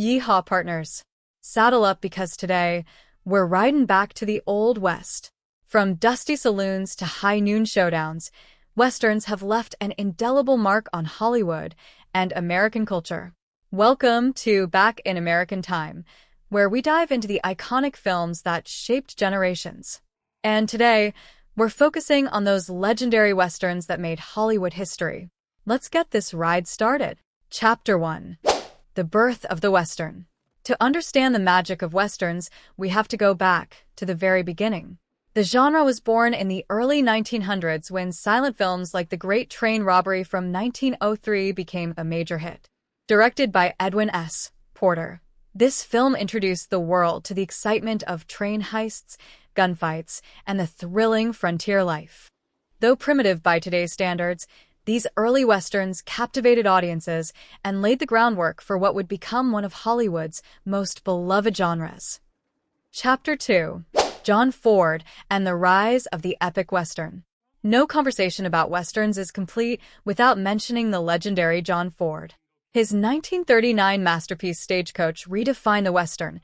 Yeehaw, partners! Saddle up because today, we're riding back to the Old West. From dusty saloons to high noon showdowns, Westerns have left an indelible mark on Hollywood and American culture. Welcome to Back in American Time, where we dive into the iconic films that shaped generations. And today, we're focusing on those legendary Westerns that made Hollywood history. Let's get this ride started. Chapter 1. The Birth of the Western. To understand the magic of Westerns, we have to go back to the very beginning. The genre was born in the early 1900s when silent films like The Great Train Robbery from 1903 became a major hit. Directed by Edwin S. Porter, this film introduced the world to the excitement of train heists, gunfights, and the thrilling frontier life. Though primitive by today's standards, these early Westerns captivated audiences and laid the groundwork for what would become one of Hollywood's most beloved genres. Chapter 2. John Ford and the Rise of the Epic Western. No conversation about Westerns is complete without mentioning the legendary John Ford. His 1939 masterpiece Stagecoach redefined the Western,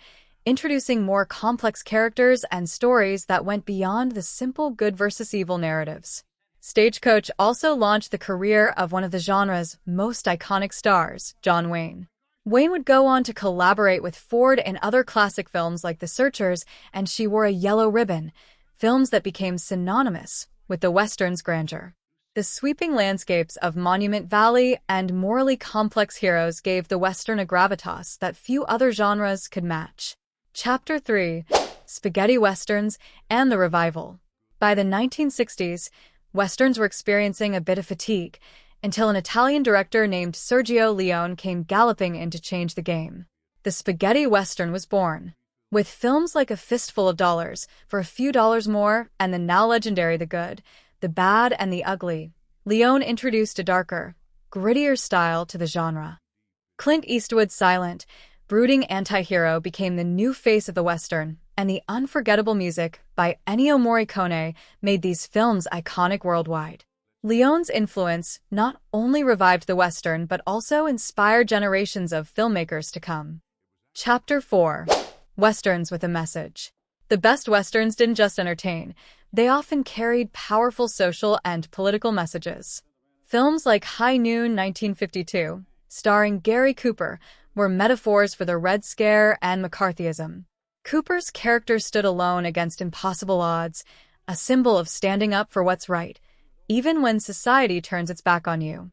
introducing more complex characters and stories that went beyond the simple good versus evil narratives. Stagecoach also launched the career of one of the genre's most iconic stars, John Wayne. Wayne would go on to collaborate with Ford in other classic films like The Searchers and She Wore a Yellow Ribbon, films that became synonymous with the Western's grandeur. The sweeping landscapes of Monument Valley and morally complex heroes gave the Western a gravitas that few other genres could match. Chapter 3. Spaghetti Westerns and the Revival. By the 1960s, Westerns were experiencing a bit of fatigue, until an Italian director named Sergio Leone came galloping in to change the game. The spaghetti Western was born. With films like A Fistful of Dollars, For a Few Dollars More, and the now legendary The Good, the Bad, and the Ugly, Leone introduced a darker, grittier style to the genre. Clint Eastwood's silent, brooding anti-hero became the new face of the Western, and the unforgettable music by Ennio Morricone made these films iconic worldwide. Leone's influence not only revived the Western but also inspired generations of filmmakers to come. Chapter 4. Westerns with a Message. The best Westerns didn't just entertain, they often carried powerful social and political messages. Films like High Noon 1952, starring Gary Cooper, were metaphors for the Red Scare and McCarthyism. Cooper's character stood alone against impossible odds, a symbol of standing up for what's right, even when society turns its back on you.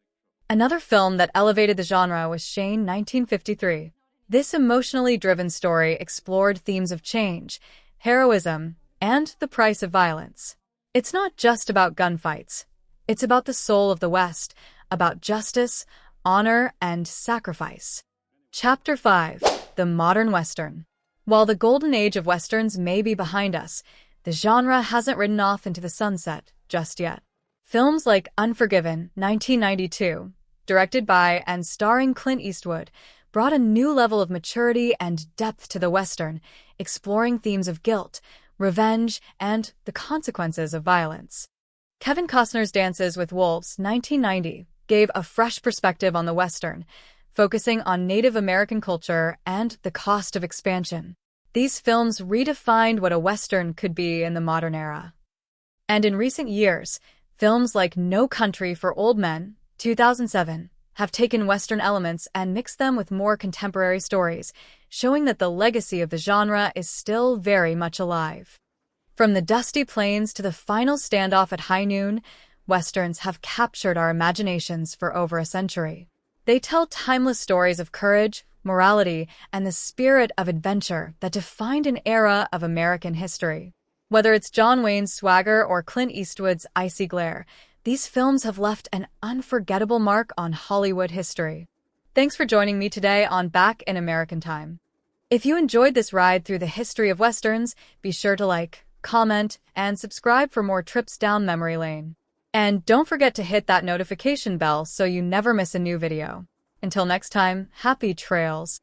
Another film that elevated the genre was Shane 1953. This emotionally driven story explored themes of change, heroism, and the price of violence. It's not just about gunfights. It's about the soul of the West, about justice, honor, and sacrifice. Chapter 5. The Modern Western. While the golden age of Westerns may be behind us, the genre hasn't ridden off into the sunset just yet. Films like Unforgiven, 1992, directed by and starring Clint Eastwood, brought a new level of maturity and depth to the Western, exploring themes of guilt, revenge, and the consequences of violence. Kevin Costner's Dances with Wolves, 1990, gave a fresh perspective on the Western, focusing on Native American culture and the cost of expansion. These films redefined what a Western could be in the modern era. And in recent years, films like No Country for Old Men, 2007, have taken Western elements and mixed them with more contemporary stories, showing that the legacy of the genre is still very much alive. From the dusty plains to the final standoff at high noon, Westerns have captured our imaginations for over a century. They tell timeless stories of courage, morality, and the spirit of adventure that defined an era of American history. Whether it's John Wayne's swagger or Clint Eastwood's icy glare, these films have left an unforgettable mark on Hollywood history. Thanks for joining me today on Back in American Time. If you enjoyed this ride through the history of Westerns, be sure to like, comment, and subscribe for more trips down memory lane. And don't forget to hit that notification bell so you never miss a new video. Until next time, happy trails!